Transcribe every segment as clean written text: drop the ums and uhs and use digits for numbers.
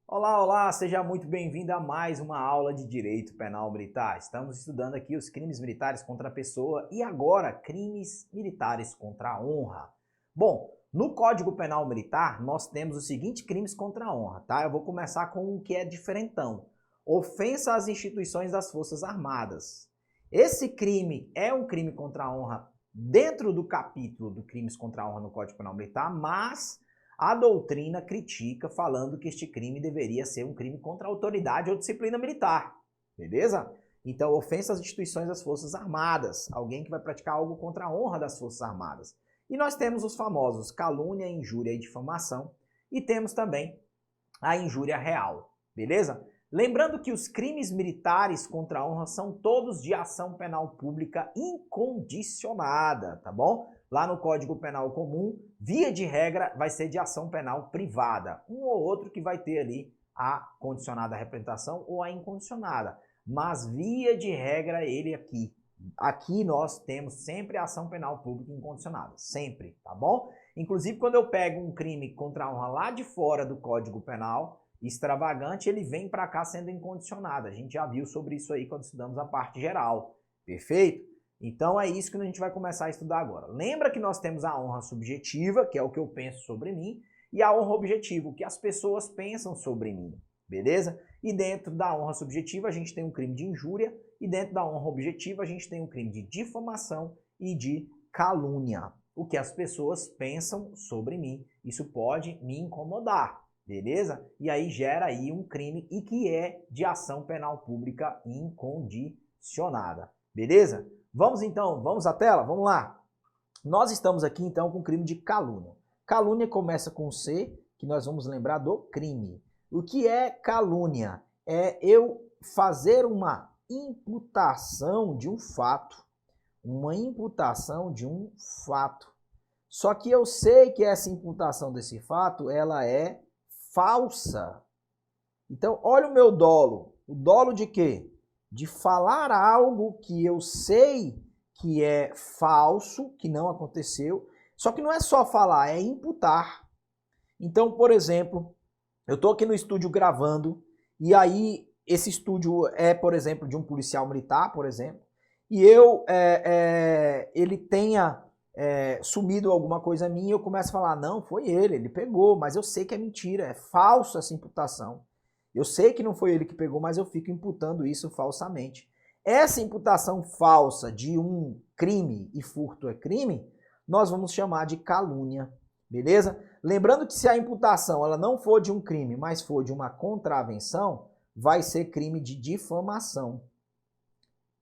Olá, olá, seja muito bem-vindo a mais uma aula de Direito Penal Militar. Estamos estudando aqui os crimes militares contra a pessoa e agora crimes militares contra a honra. Bom, no Código Penal Militar nós temos os seguintes crimes contra a honra, tá? Eu vou começar com um que é diferentão. Ofensa às instituições das Forças Armadas. Esse crime é um crime contra a honra dentro do capítulo do crimes contra a honra no Código Penal Militar, mas a doutrina critica falando que este crime deveria ser um crime contra a autoridade ou disciplina militar, beleza? Então, ofensa às instituições das Forças Armadas, alguém que vai praticar algo contra a honra das Forças Armadas. E nós temos os famosos calúnia, injúria e difamação, e temos também a injúria real, beleza? Lembrando que os crimes militares contra a honra são todos de ação penal pública incondicionada, tá bom? Lá no Código Penal Comum, via de regra, vai ser de ação penal privada. Um ou outro que vai ter ali a condicionada à representação ou a incondicionada. Mas via de regra, ele aqui. Aqui nós temos sempre a ação penal pública incondicionada. Sempre, tá bom? Inclusive, quando eu pego um crime contra a honra lá de fora do Código Penal, extravagante, ele vem para cá sendo incondicionado. A gente já viu sobre isso aí quando estudamos a parte geral. Perfeito? Então é isso que a gente vai começar a estudar agora. Lembra que nós temos a honra subjetiva, que é o que eu penso sobre mim, e a honra objetiva, o que as pessoas pensam sobre mim, beleza? E dentro da honra subjetiva a gente tem um crime de injúria, e dentro da honra objetiva a gente tem um crime de difamação e de calúnia. O que as pessoas pensam sobre mim, isso pode me incomodar, beleza? E aí gera aí um crime e que é de ação penal pública incondicionada, beleza? Vamos então, vamos à tela? Vamos lá. Nós estamos aqui então com o crime de calúnia. Calúnia começa com C, que nós vamos lembrar do crime. O que é calúnia? É eu fazer uma imputação de um fato. Uma imputação de um fato. Só que eu sei que essa imputação desse fato, ela é falsa. Então, olha o meu dolo. O dolo de quê? De falar algo que eu sei que é falso, que não aconteceu, só que não é só falar, é imputar. Então, por exemplo, eu estou aqui no estúdio gravando, e aí esse estúdio é, por exemplo, de um policial militar, por exemplo, e ele tenha sumido alguma coisa minha, eu começo a falar, não, foi ele pegou, mas eu sei que é mentira, é falso essa imputação. Eu sei que não foi ele que pegou, mas eu fico imputando isso falsamente. Essa imputação falsa de um crime, e furto é crime, nós vamos chamar de calúnia, beleza? Lembrando que se a imputação ela não for de um crime, mas for de uma contravenção, vai ser crime de difamação,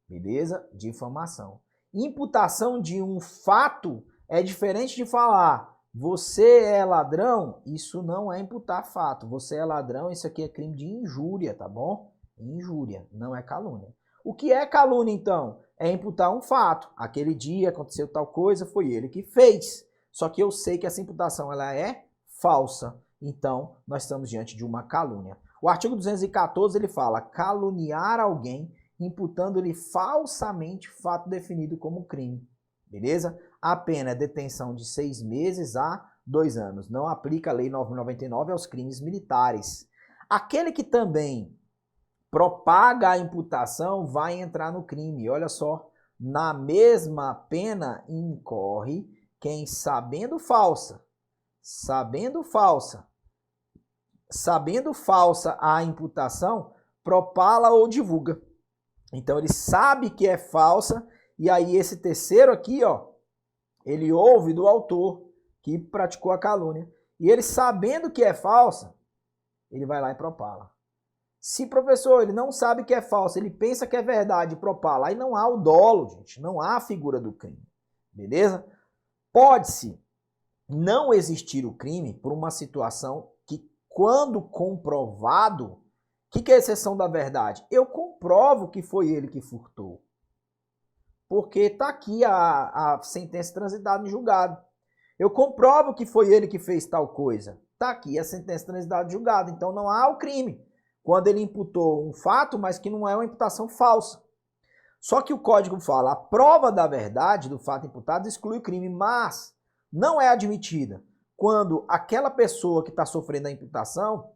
beleza? Difamação. Imputação de um fato é diferente de falar você é ladrão, isso não é imputar fato. Você é ladrão, isso aqui é crime de injúria, tá bom? Injúria, não é calúnia. O que é calúnia, então? É imputar um fato. Aquele dia aconteceu tal coisa, foi ele que fez. Só que eu sei que essa imputação ela é falsa. Então, nós estamos diante de uma calúnia. O artigo 214, ele fala caluniar alguém imputando-lhe falsamente fato definido como crime. Beleza? A pena é detenção de 6 meses a 2 anos. Não aplica a Lei 9.099 aos crimes militares. Aquele que também propaga a imputação vai entrar no crime. Olha só, na mesma pena incorre quem sabendo falsa a imputação, propala ou divulga. Então ele sabe que é falsa. E aí esse terceiro aqui, ó, ele ouve do autor que praticou a calúnia. E ele sabendo que é falsa, ele vai lá e propala. Se, professor, ele não sabe que é falsa, ele pensa que é verdade e propala, aí não há o dolo, gente, não há a figura do crime. Beleza? Pode-se não existir o crime por uma situação que, quando comprovado, o que é a exceção da verdade? Eu comprovo que foi ele que furtou. Porque está aqui a sentença transitada em julgado. Eu comprovo que foi ele que fez tal coisa. Está aqui a sentença transitada em julgado. Então não há o crime. Quando ele imputou um fato, mas que não é uma imputação falsa. Só que o código fala, a prova da verdade do fato imputado exclui o crime, mas não é admitida quando aquela pessoa que está sofrendo a imputação,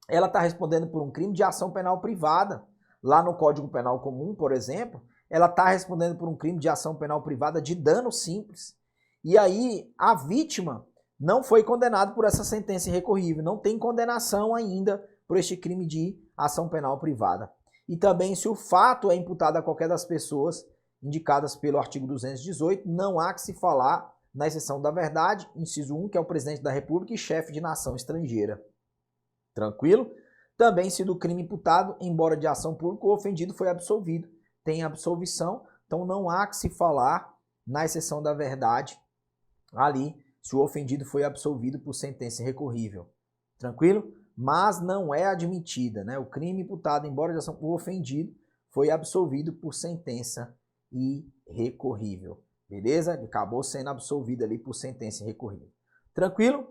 ela está respondendo por um crime de ação penal privada. Lá no Código Penal Comum, por exemplo, ela está respondendo por um crime de ação penal privada de dano simples. E aí a vítima não foi condenada por essa sentença irrecorrível, não tem condenação ainda por este crime de ação penal privada. E também, se o fato é imputado a qualquer das pessoas indicadas pelo artigo 218, não há que se falar na exceção da verdade, inciso 1, que é o presidente da República e chefe de nação estrangeira. Tranquilo? Também, se do crime imputado, embora de ação pública, o ofendido foi absolvido. Tem absolvição, então não há que se falar na exceção da verdade ali, se o ofendido foi absolvido por sentença irrecorrível. Tranquilo? Mas não é admitida, né? O crime imputado, embora de ação, o ofendido foi absolvido por sentença irrecorrível. Beleza? Ele acabou sendo absolvido ali por sentença irrecorrível. Tranquilo?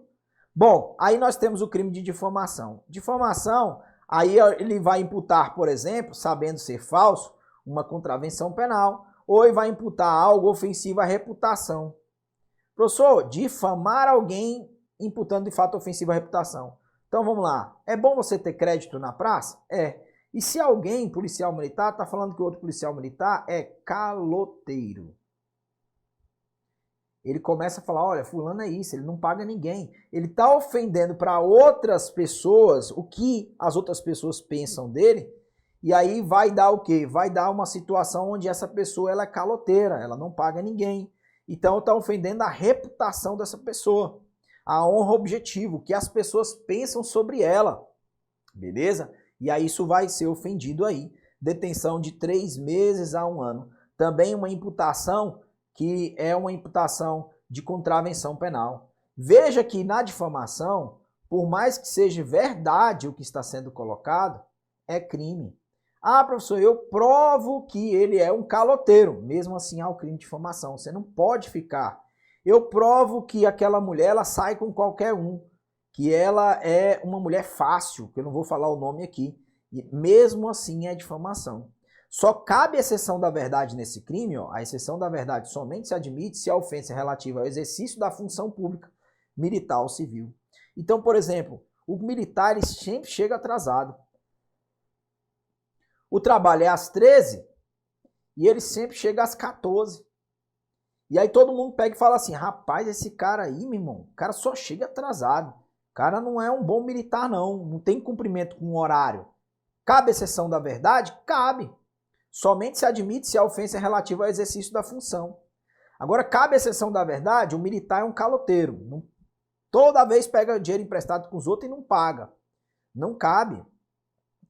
Bom, aí nós temos o crime de difamação. Difamação, aí ele vai imputar, por exemplo, sabendo ser falso, uma contravenção penal, ou ele vai imputar algo ofensivo à reputação. Professor, difamar alguém imputando de fato ofensivo à reputação. Então vamos lá. É bom você ter crédito na praça? É. E se alguém, policial militar, está falando que o outro policial militar é caloteiro? Ele começa a falar, olha, fulano é isso, ele não paga ninguém. Ele está ofendendo para outras pessoas o que as outras pessoas pensam dele, e aí vai dar o quê? Vai dar uma situação onde essa pessoa ela é caloteira, ela não paga ninguém. Então está ofendendo a reputação dessa pessoa, a honra objetivo, o que as pessoas pensam sobre ela, beleza? E aí isso vai ser ofendido aí. Detenção de 3 meses a 1 ano. Também uma imputação que é uma imputação de contravenção penal. Veja que na difamação, por mais que seja verdade o que está sendo colocado, é crime. Ah, professor, eu provo que ele é um caloteiro. Mesmo assim, há o crime de difamação. Você não pode ficar. Eu provo que aquela mulher ela sai com qualquer um, que ela é uma mulher fácil, que eu não vou falar o nome aqui. E mesmo assim é difamação. Só cabe a exceção da verdade nesse crime, ó. A exceção da verdade somente se admite se a ofensa é relativa ao exercício da função pública, militar ou civil. Então, por exemplo, o militar ele sempre chega atrasado. O trabalho é às 13 e ele sempre chega às 14. E aí todo mundo pega e fala assim, rapaz, esse cara aí, meu irmão, o cara só chega atrasado. O cara não é um bom militar, não tem cumprimento com o horário. Cabe a exceção da verdade? Cabe. Somente se admite se a ofensa é relativa ao exercício da função. Agora, cabe a exceção da verdade, o militar é um caloteiro. Toda vez pega dinheiro emprestado com os outros e não paga. Não cabe.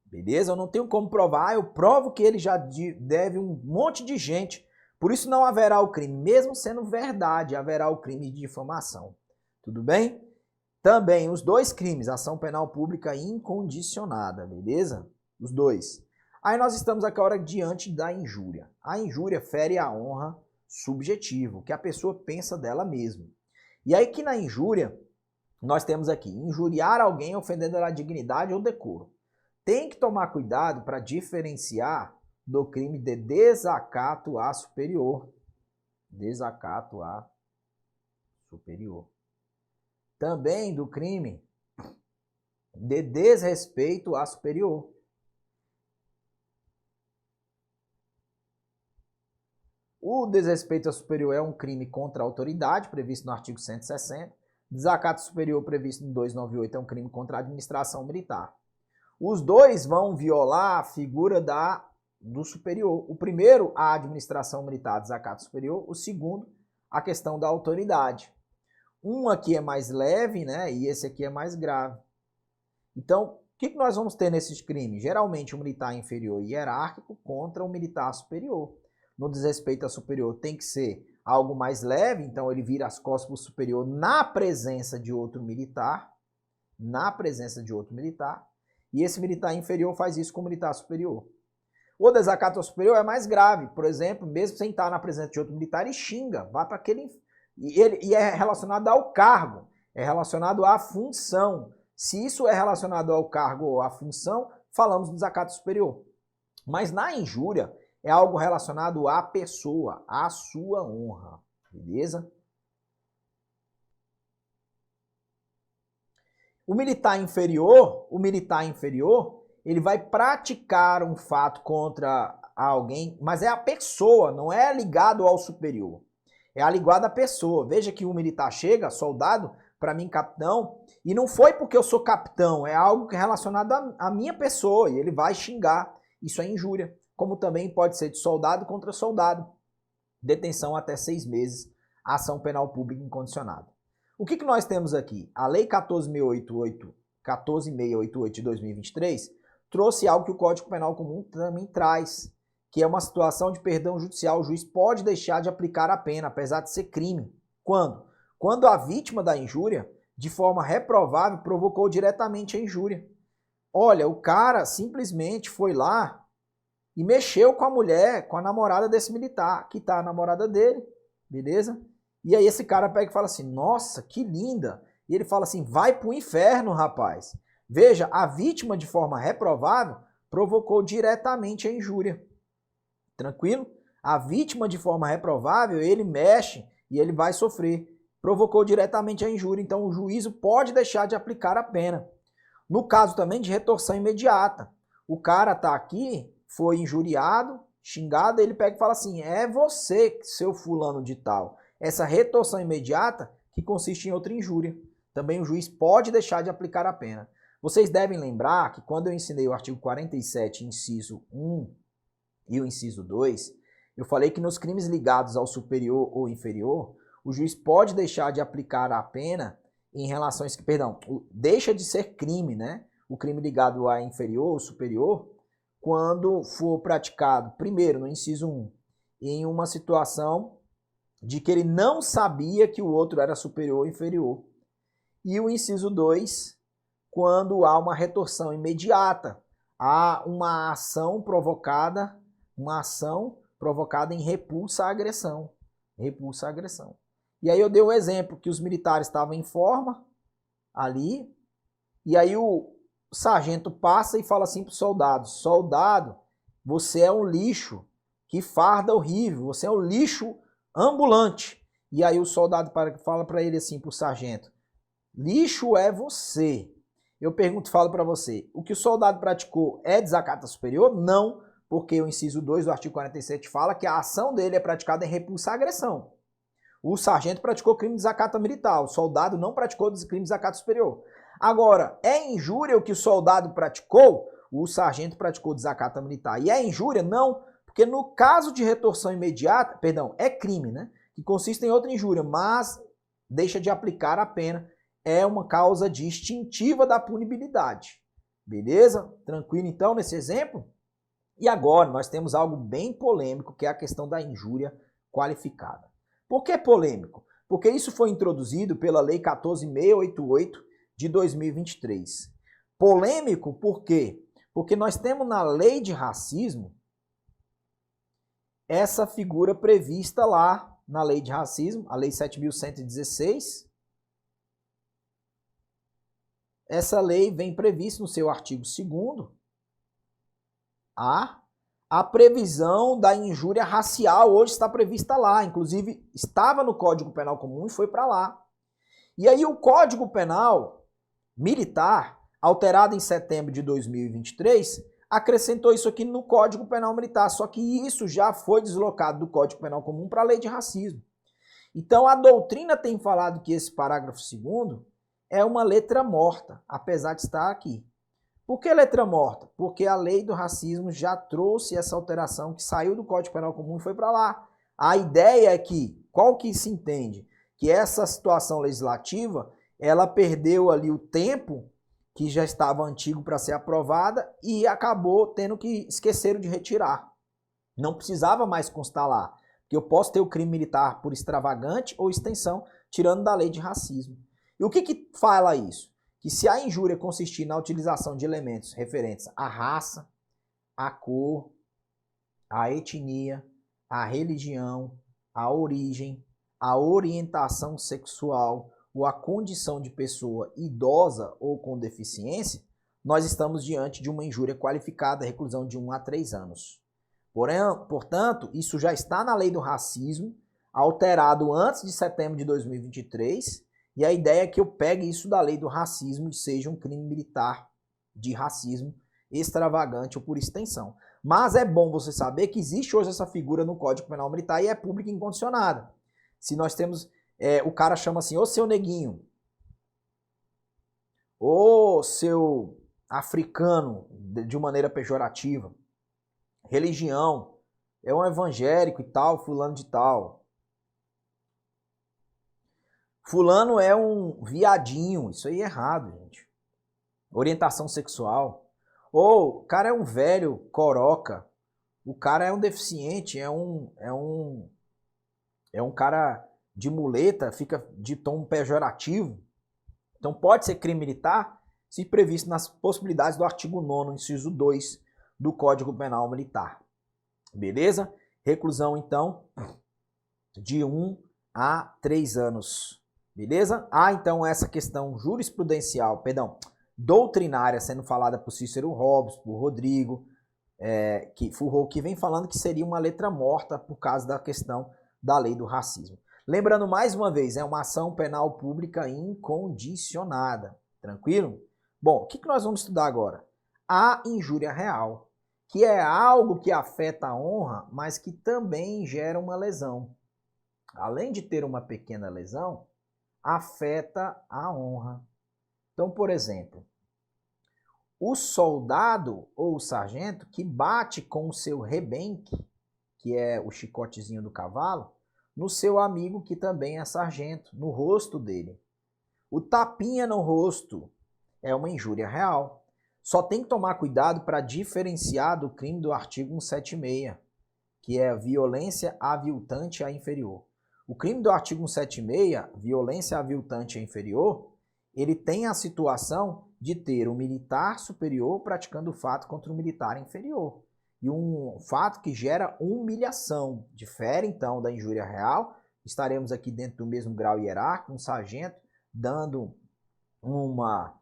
Beleza? Eu não tenho como provar. Eu provo que ele já deve um monte de gente. Por isso não haverá o crime. Mesmo sendo verdade, haverá o crime de difamação. Tudo bem? Também os dois crimes, ação penal pública incondicionada. Beleza? Os dois. Aí nós estamos agora diante da injúria. A injúria fere a honra subjetiva, o que a pessoa pensa dela mesma. E aí que na injúria, nós temos aqui, injuriar alguém ofendendo a dignidade ou decoro. Tem que tomar cuidado para diferenciar do crime de desacato a superior. Desacato a superior. Também do crime de desrespeito a superior. O desrespeito ao superior é um crime contra a autoridade, previsto no artigo 160. Desacato superior, previsto no 298, é um crime contra a administração militar. Os dois vão violar a figura do superior. O primeiro, a administração militar, desacato superior. O segundo, a questão da autoridade. Um aqui é mais leve, né? E esse aqui é mais grave. Então, o que nós vamos ter nesses crimes? Geralmente, o militar inferior e hierárquico contra o militar superior. No desrespeito ao superior tem que ser algo mais leve, então ele vira as costas para o superior na presença de outro militar. Na presença de outro militar. E esse militar inferior faz isso com o militar superior. O desacato ao superior é mais grave. Por exemplo, mesmo sem estar na presença de outro militar, ele xinga, vai para aquele... E é relacionado ao cargo, é relacionado à função. Se isso é relacionado ao cargo ou à função, falamos do desacato superior. Mas na injúria, É algo relacionado à pessoa, à sua honra, beleza? O militar inferior, ele vai praticar um fato contra alguém, mas é a pessoa, não é ligado ao superior. É ligado à pessoa. Veja que o militar chega, soldado, para mim capitão, e não foi porque eu sou capitão, é algo relacionado à minha pessoa, e ele vai xingar. Isso é injúria. Como também pode ser de soldado contra soldado. Detenção até 6 meses, ação penal pública incondicionada. O que nós temos aqui? A Lei 14.688 de 2023 trouxe algo que o Código Penal Comum também traz, que é uma situação de perdão judicial. O juiz pode deixar de aplicar a pena, apesar de ser crime. Quando? Quando a vítima da injúria, de forma reprovável, provocou diretamente a injúria. Olha, o cara simplesmente foi lá e mexeu com a mulher, com a namorada desse militar, que tá a namorada dele, beleza? E aí esse cara pega e fala assim, nossa, que linda. E ele fala assim, vai pro inferno, rapaz. Veja, a vítima de forma reprovável provocou diretamente a injúria. Tranquilo? A vítima de forma reprovável, ele mexe e ele vai sofrer. Provocou diretamente a injúria, então o juízo pode deixar de aplicar a pena. No caso também de retorção imediata. O cara tá aqui, foi injuriado, xingado, ele pega e fala assim, é você, seu fulano de tal. Essa retorção imediata que consiste em outra injúria. Também o juiz pode deixar de aplicar a pena. Vocês devem lembrar que quando eu ensinei o artigo 47, inciso 1 e o inciso 2, eu falei que nos crimes ligados ao superior ou inferior, o juiz pode deixar de aplicar a pena em relações que, deixa de ser crime, né? O crime ligado a inferior ou superior, quando for praticado, primeiro, no inciso 1, em uma situação de que ele não sabia que o outro era superior ou inferior. E o inciso 2, quando há uma retorção imediata, há uma ação provocada em repulsa à agressão. Repulsa à agressão. E aí eu dei um exemplo que os militares estavam em forma ali, e aí o sargento passa e fala assim pro soldado, soldado, você é um lixo, que farda horrível, você é um lixo ambulante. E aí o soldado fala para ele assim, pro sargento, lixo é você. Eu falo para você, o que o soldado praticou é desacato superior? Não, porque o inciso 2 do artigo 47 fala que a ação dele é praticada em repulsa à agressão. O sargento praticou crime de desacato militar, o soldado não praticou crime de desacato superior. Agora, é injúria o que o soldado praticou? O sargento praticou desacato militar. E é injúria? Não, porque no caso de retorção imediata, é crime, né? Que consiste em outra injúria, mas deixa de aplicar a pena. É uma causa distintiva da punibilidade. Beleza? Tranquilo então nesse exemplo? E agora nós temos algo bem polêmico, que é a questão da injúria qualificada. Por que polêmico? Porque isso foi introduzido pela Lei 14.688 de 2023. Polêmico por quê? Porque nós temos na Lei de Racismo essa figura prevista lá na Lei de Racismo, a Lei 7.116. Essa lei vem prevista no seu artigo 2º a previsão da injúria racial hoje está prevista lá, inclusive estava no Código Penal Comum e foi para lá. E aí o Código Penal Militar, alterado em setembro de 2023, acrescentou isso aqui no Código Penal Militar, só que isso já foi deslocado do Código Penal Comum para a Lei de Racismo. Então a doutrina tem falado que esse parágrafo 2º é uma letra morta, apesar de estar aqui. Por que letra morta? Porque a Lei do Racismo já trouxe essa alteração que saiu do Código Penal Comum e foi para lá. A ideia é que, qual que se entende? Que essa situação legislativa, ela perdeu ali o tempo que já estava antigo para ser aprovada e acabou tendo que esqueceram de retirar. Não precisava mais constar lá, porque eu posso ter o crime militar por extravagante ou extensão, tirando da Lei de Racismo. E o que fala isso? Que se a injúria consistir na utilização de elementos referentes à raça, à cor, à etnia, à religião, à origem, à orientação sexual ou à condição de pessoa idosa ou com deficiência, nós estamos diante de uma injúria qualificada, reclusão de 1 a 3 anos. Porém, portanto, isso já está na lei do racismo, alterado antes de setembro de 2023, e a ideia é que eu pegue isso da lei do racismo e seja um crime militar de racismo extravagante ou por extensão. Mas é bom você saber que existe hoje essa figura no Código Penal Militar e é pública e incondicionada. Se nós temos, o cara chama assim, ô seu neguinho, ô seu africano, de maneira pejorativa, religião, é um evangélico e tal, fulano de tal. Fulano é um viadinho, isso aí é errado, gente. Orientação sexual. Ou o cara é um velho coroca, o cara é um deficiente, é um cara de muleta, fica de tom pejorativo. Então pode ser crime militar se previsto nas possibilidades do artigo 9º, inciso 2 do Código Penal Militar. Beleza? Reclusão, então, de 1 a 3 anos. Beleza? Há, então, essa questão doutrinária sendo falada por Cícero Hobbes, por Rodrigo, que vem falando que seria uma letra morta por causa da questão da lei do racismo. Lembrando mais uma vez, é uma ação penal pública incondicionada. Tranquilo? Bom, o que nós vamos estudar agora? A injúria real, que é algo que afeta a honra, mas que também gera uma lesão. Além de ter uma pequena lesão, afeta a honra. Então, por exemplo, o soldado ou o sargento que bate com o seu rebenque, que é o chicotezinho do cavalo, no seu amigo que também é sargento, no rosto dele. O tapinha no rosto é uma injúria real. Só tem que tomar cuidado para diferenciar do crime do artigo 176, que é violência aviltante a inferior. O crime do artigo 176, violência aviltante a inferior, ele tem a situação de ter um militar superior praticando o fato contra um militar inferior. E um fato que gera humilhação. Difere, então, da injúria real. Estaremos aqui dentro do mesmo grau hierárquico, um sargento dando uma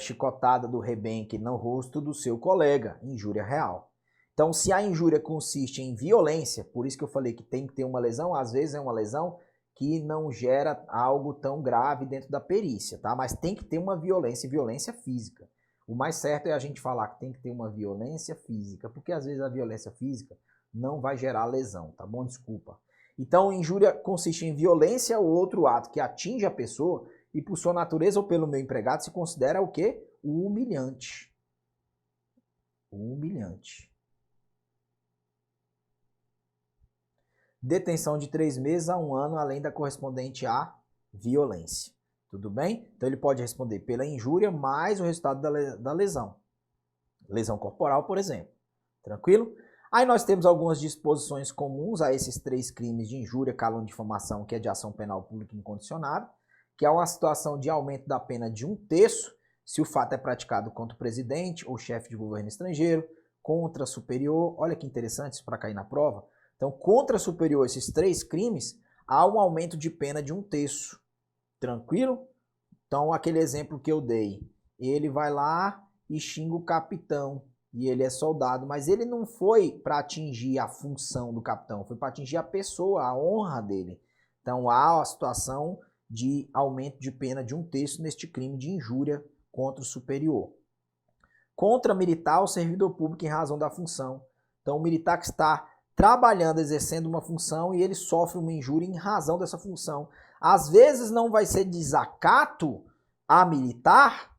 chicotada do rebenque no rosto do seu colega, injúria real. Então, se a injúria consiste em violência, por isso que eu falei que tem que ter uma lesão, às vezes é uma lesão que não gera algo tão grave dentro da perícia, tá? Mas tem que ter uma violência, e violência física. O mais certo é a gente falar que tem que ter uma violência física, porque às vezes a violência física não vai gerar lesão, tá bom? Desculpa. Então, injúria consiste em violência ou outro ato que atinge a pessoa e por sua natureza ou pelo meu empregado se considera o quê? O humilhante. O humilhante. Detenção de 3 meses a 1 ano, além da correspondente à violência. Tudo bem? Então ele pode responder pela injúria mais o resultado da lesão. Lesão corporal, por exemplo. Tranquilo? Aí nós temos algumas disposições comuns a esses 3 crimes de injúria, calúnia e difamação, que é de ação penal pública incondicionada, que é uma situação de aumento da pena de 1/3, se o fato é praticado contra o presidente ou chefe de governo estrangeiro, contra superior. Olha que interessante isso para cair na prova. Então, contra superior, esses 3 crimes, há um aumento de pena de 1/3. Tranquilo? Então, aquele exemplo que eu dei, ele vai lá e xinga o capitão, e ele é soldado, mas ele não foi para atingir a função do capitão, foi para atingir a pessoa, a honra dele. Então, há a situação de aumento de pena de 1/3 neste crime de injúria contra o superior. Contra militar ou servidor público em razão da função. Então, o militar que está trabalhando, exercendo uma função e ele sofre uma injúria em razão dessa função. Às vezes não vai ser desacato a militar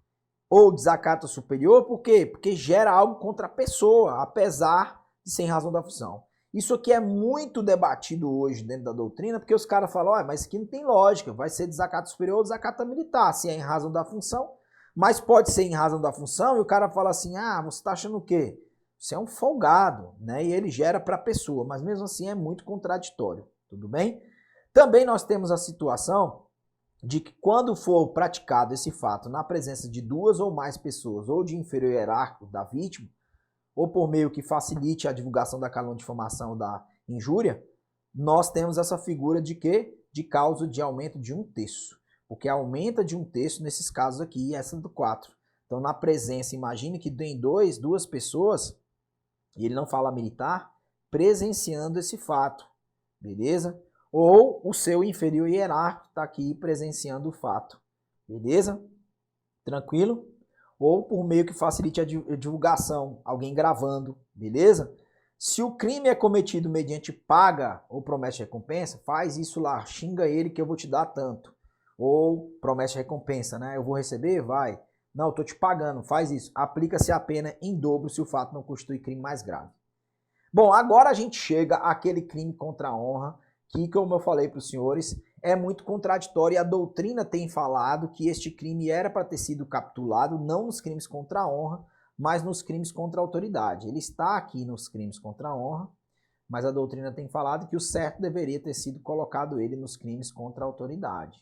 ou desacato superior, por quê? Porque gera algo contra a pessoa, apesar de ser em razão da função. Isso aqui é muito debatido hoje dentro da doutrina, porque os caras falam, mas isso aqui não tem lógica, vai ser desacato superior ou desacato militar, se é em razão da função, mas pode ser em razão da função e o cara fala assim, você está achando o quê? Você é um folgado, né? E ele gera para a pessoa, mas mesmo assim é muito contraditório, tudo bem? Também nós temos a situação de que quando for praticado esse fato na presença de 2 ou mais pessoas ou de inferior hierárquico da vítima, ou por meio que facilite a divulgação da calúnia, difamação da injúria, nós temos essa figura de quê? De causa de aumento de 1/3, porque aumenta de 1/3 nesses casos aqui, essa do 4. Então na presença, imagine que tem duas pessoas, e ele não fala militar, presenciando esse fato, beleza? Ou o seu inferior hierárquico está aqui presenciando o fato, beleza? Tranquilo? Ou por meio que facilite a divulgação, alguém gravando, beleza? Se o crime é cometido mediante paga ou promessa de recompensa, faz isso lá, xinga ele que eu vou te dar tanto. Ou promessa de recompensa, né? Eu vou receber? Vai. Não, eu tô te pagando, faz isso. Aplica-se a pena em dobro se o fato não constitui crime mais grave. Bom, agora a gente chega àquele crime contra a honra, que, como eu falei para os senhores, é muito contraditório e a doutrina tem falado que este crime era para ter sido capitulado não nos crimes contra a honra, mas nos crimes contra a autoridade. Ele está aqui nos crimes contra a honra, mas a doutrina tem falado que o certo deveria ter sido colocado ele nos crimes contra a autoridade.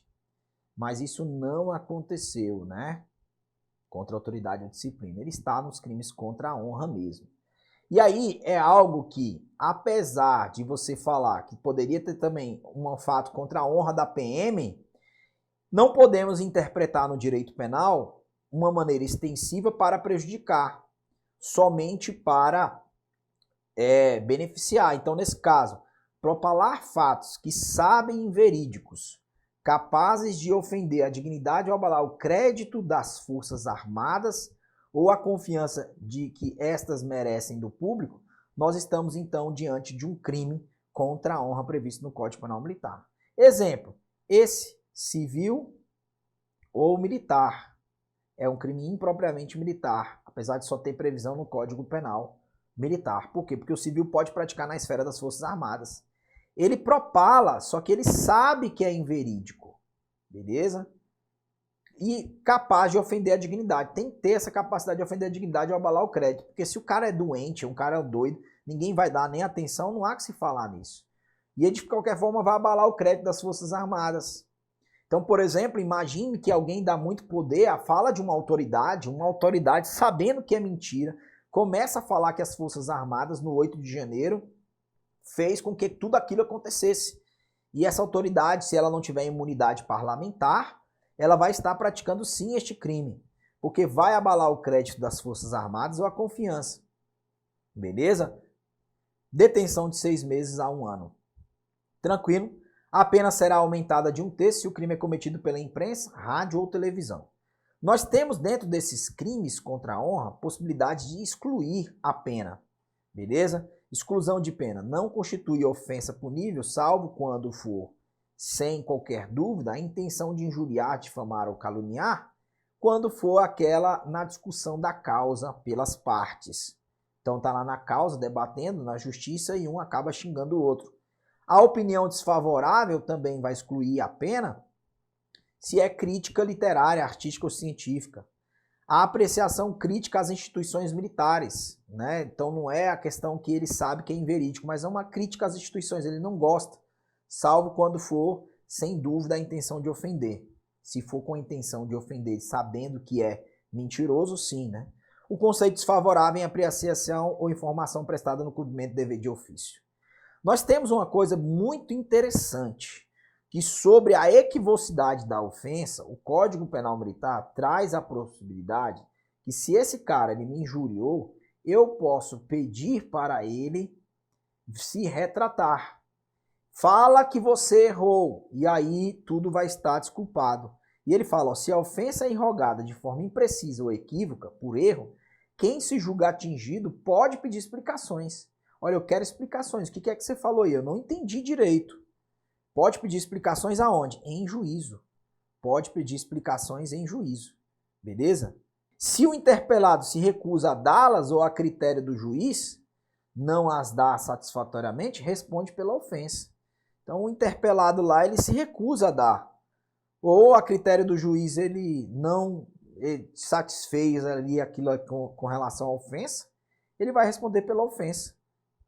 Mas isso não aconteceu, né? Contra a autoridade ou disciplina. Ele está nos crimes contra a honra mesmo. E aí é algo que, apesar de você falar que poderia ter também um fato contra a honra da PM, não podemos interpretar no direito penal uma maneira extensiva para prejudicar, somente para beneficiar. Então, nesse caso, propalar fatos que sabem verídicos, capazes de ofender a dignidade ou abalar o crédito das Forças Armadas, ou a confiança de que estas merecem do público, nós estamos então diante de um crime contra a honra previsto no Código Penal Militar. Exemplo, esse civil ou militar é um crime impropriamente militar, apesar de só ter previsão no Código Penal Militar. Por quê? Porque o civil pode praticar na esfera das Forças Armadas. Ele propala, só que ele sabe que é inverídico, beleza? E capaz de ofender a dignidade. Tem que ter essa capacidade de ofender a dignidade ou abalar o crédito. Porque se o cara é doente, um cara é doido, ninguém vai dar nem atenção, não há que se falar nisso. E ele, de qualquer forma, vai abalar o crédito das Forças Armadas. Então, por exemplo, imagine que alguém dá muito poder, fala de uma autoridade sabendo que é mentira, começa a falar que as Forças Armadas, no 8 de janeiro, fez com que tudo aquilo acontecesse. E essa autoridade, se ela não tiver imunidade parlamentar, ela vai estar praticando sim este crime, porque vai abalar o crédito das Forças Armadas ou a confiança. Beleza? Detenção de 6 meses a 1 ano. Tranquilo? A pena será aumentada de 1/3 se o crime é cometido pela imprensa, rádio ou televisão. Nós temos dentro desses crimes contra a honra possibilidade de excluir a pena. Beleza? Exclusão de pena não constitui ofensa punível, salvo quando for sem qualquer dúvida, a intenção de injuriar, difamar ou caluniar, quando for aquela na discussão da causa pelas partes. Então tá lá na causa, debatendo na justiça e um acaba xingando o outro. A opinião desfavorável também vai excluir a pena se é crítica literária, artística ou científica. A apreciação crítica às instituições militares, né? Então não é a questão que ele sabe que é inverídico, mas é uma crítica às instituições, ele não gosta. Salvo quando for, sem dúvida, a intenção de ofender. Se for com a intenção de ofender, sabendo que é mentiroso, sim, né? O conceito desfavorável em apreciação ou informação prestada no cumprimento do dever de ofício. Nós temos uma coisa muito interessante, que sobre a equivocidade da ofensa, o Código Penal Militar traz a possibilidade que se esse cara ele me injuriou, eu posso pedir para ele se retratar. Fala que você errou, e aí tudo vai estar desculpado. E ele fala, ó, se a ofensa é irrogada de forma imprecisa ou equívoca, por erro, quem se julga atingido pode pedir explicações. Olha, eu quero explicações. O que é que você falou aí? Eu não entendi direito. Pode pedir explicações aonde? Em juízo. Pode pedir explicações em juízo. Beleza? Se o interpelado se recusa a dá-las ou a critério do juiz, não as dá satisfatoriamente, responde pela ofensa. Então o interpelado lá, ele se recusa a dar. Ou a critério do juiz, ele não satisfez ali aquilo com relação à ofensa, ele vai responder pela ofensa,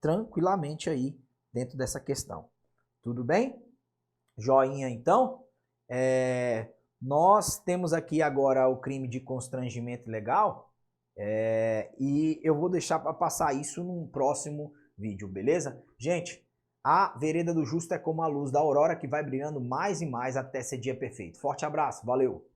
tranquilamente aí dentro dessa questão. Tudo bem? Joinha então. Nós temos aqui agora o crime de constrangimento ilegal e eu vou deixar para passar isso num próximo vídeo, beleza? Gente, a vereda do justo é como a luz da aurora que vai brilhando mais e mais até ser dia perfeito. Forte abraço, valeu!